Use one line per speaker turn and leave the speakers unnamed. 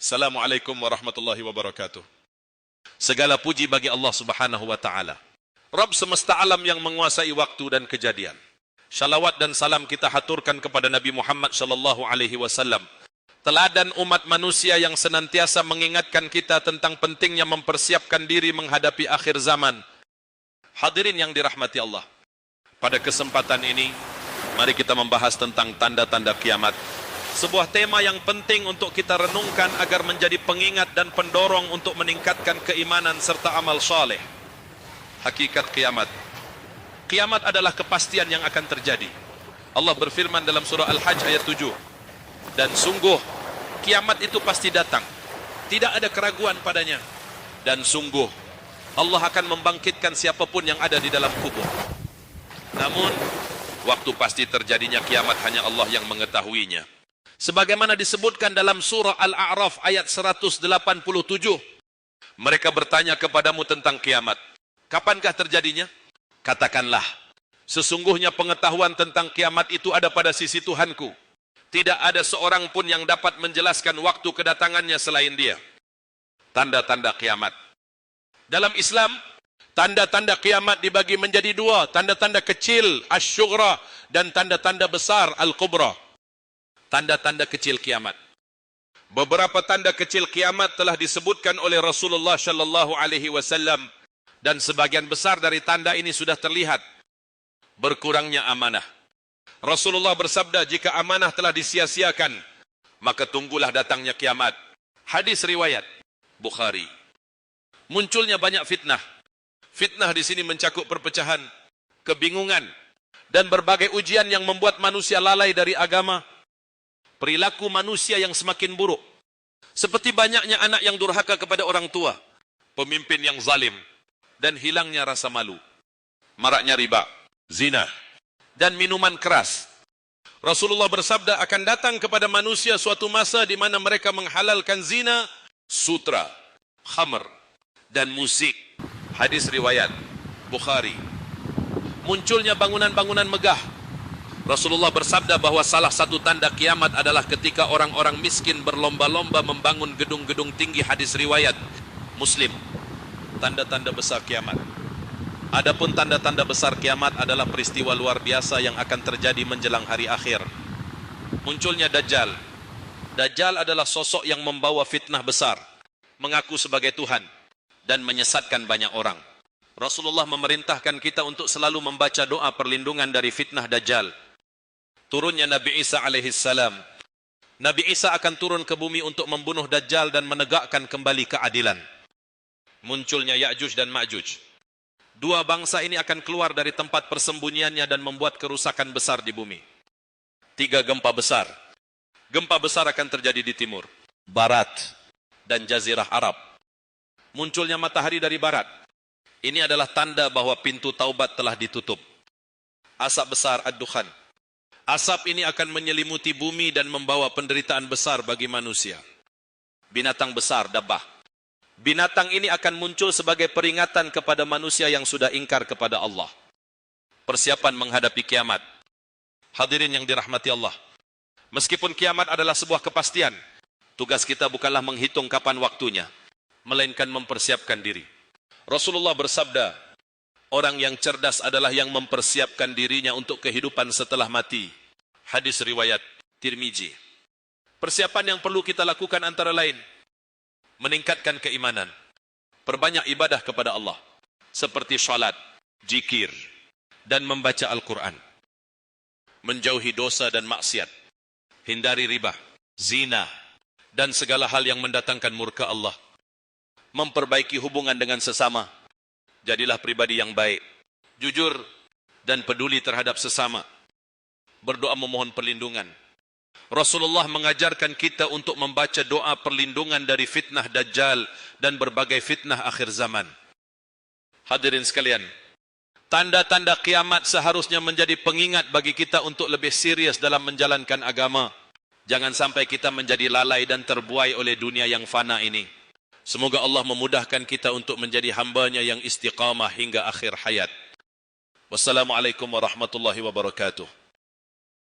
Assalamualaikum warahmatullahi wabarakatuh. Segala puji bagi Allah Subhanahu wa taala, Rabb semesta alam yang menguasai waktu dan kejadian. Shalawat dan salam kita haturkan kepada Nabi Muhammad sallallahu alaihi wasallam, teladan umat manusia yang senantiasa mengingatkan kita tentang pentingnya mempersiapkan diri menghadapi akhir zaman. Hadirin yang dirahmati Allah, pada kesempatan ini mari kita membahas tentang tanda-tanda kiamat. Sebuah tema yang penting untuk kita renungkan agar menjadi pengingat dan pendorong untuk meningkatkan keimanan serta amal saleh. Hakikat kiamat. Kiamat adalah kepastian yang akan terjadi. Allah berfirman dalam surah Al-Hajj ayat 7. Dan sungguh kiamat itu pasti datang. Tidak ada keraguan padanya. Dan sungguh Allah akan membangkitkan siapapun yang ada di dalam kubur. Namun waktu pasti terjadinya kiamat hanya Allah yang mengetahuinya. Sebagaimana disebutkan dalam surah Al-A'raf ayat 187. Mereka bertanya kepadamu tentang kiamat. Kapankah terjadinya? Katakanlah, sesungguhnya pengetahuan tentang kiamat itu ada pada sisi Tuhanku. Tidak ada seorang pun yang dapat menjelaskan waktu kedatangannya selain Dia. Tanda-tanda kiamat. Dalam Islam, tanda-tanda kiamat dibagi menjadi dua. Tanda-tanda kecil, asy-syughra, dan tanda-tanda besar, al-kubra. Tanda-tanda kecil kiamat. Beberapa tanda kecil kiamat telah disebutkan oleh Rasulullah sallallahu alaihi wasallam, dan sebagian besar dari tanda ini sudah terlihat. Berkurangnya amanah. Rasulullah bersabda, jika amanah telah disia-siakan, maka tunggulah datangnya kiamat. Hadis riwayat Bukhari. Munculnya banyak fitnah. Fitnah di sini mencakup perpecahan, kebingungan, dan berbagai ujian yang membuat manusia lalai dari agama. Perilaku manusia yang semakin buruk, seperti banyaknya anak yang durhaka kepada orang tua, pemimpin yang zalim, dan hilangnya rasa malu. Maraknya riba, zina, dan minuman keras. Rasulullah bersabda, akan datang kepada manusia suatu masa di mana mereka menghalalkan zina, sutra, khamr, dan musik. Hadis riwayat Bukhari. Munculnya bangunan-bangunan megah. Rasulullah bersabda bahwa salah satu tanda kiamat adalah ketika orang-orang miskin berlomba-lomba membangun gedung-gedung tinggi. Hadis riwayat Muslim. Tanda-tanda besar kiamat. Adapun tanda-tanda besar kiamat adalah peristiwa luar biasa yang akan terjadi menjelang hari akhir. Munculnya Dajjal. Dajjal adalah sosok yang membawa fitnah besar, mengaku sebagai Tuhan, dan menyesatkan banyak orang. Rasulullah memerintahkan kita untuk selalu membaca doa perlindungan dari fitnah Dajjal. Turunnya Nabi Isa alaihissalam. Nabi Isa akan turun ke bumi untuk membunuh Dajjal dan menegakkan kembali keadilan. Munculnya Ya'juj dan Ma'juj. Dua bangsa ini akan keluar dari tempat persembunyiannya dan membuat kerusakan besar di bumi. 3 gempa besar. Gempa besar akan terjadi di timur, barat, dan jazirah Arab. Munculnya matahari dari barat. Ini adalah tanda bahwa pintu taubat telah ditutup. Asap besar ad-dukhan. Asap ini akan menyelimuti bumi dan membawa penderitaan besar bagi manusia. Binatang besar, dabbah. Binatang ini akan muncul sebagai peringatan kepada manusia yang sudah ingkar kepada Allah. Persiapan menghadapi kiamat. Hadirin yang dirahmati Allah. Meskipun kiamat adalah sebuah kepastian, tugas kita bukanlah menghitung kapan waktunya, melainkan mempersiapkan diri. Rasulullah bersabda, orang yang cerdas adalah yang mempersiapkan dirinya untuk kehidupan setelah mati. Hadis riwayat Tirmizi. Persiapan yang perlu kita lakukan antara lain, meningkatkan keimanan, perbanyak ibadah kepada Allah, seperti salat, zikir, dan membaca Al-Quran. Menjauhi dosa dan maksiat, hindari riba, zina, dan segala hal yang mendatangkan murka Allah. Memperbaiki hubungan dengan sesama. Jadilah pribadi yang baik, jujur, dan peduli terhadap sesama. Berdoa memohon perlindungan. Rasulullah mengajarkan kita untuk membaca doa perlindungan dari fitnah Dajjal dan berbagai fitnah akhir zaman. Hadirin sekalian, tanda-tanda kiamat seharusnya menjadi pengingat bagi kita untuk lebih serius dalam menjalankan agama. Jangan sampai kita menjadi lalai dan terbuai oleh dunia yang fana ini. Semoga Allah memudahkan kita untuk menjadi hambanya yang istiqamah hingga akhir hayat. Wassalamualaikum warahmatullahi wabarakatuh.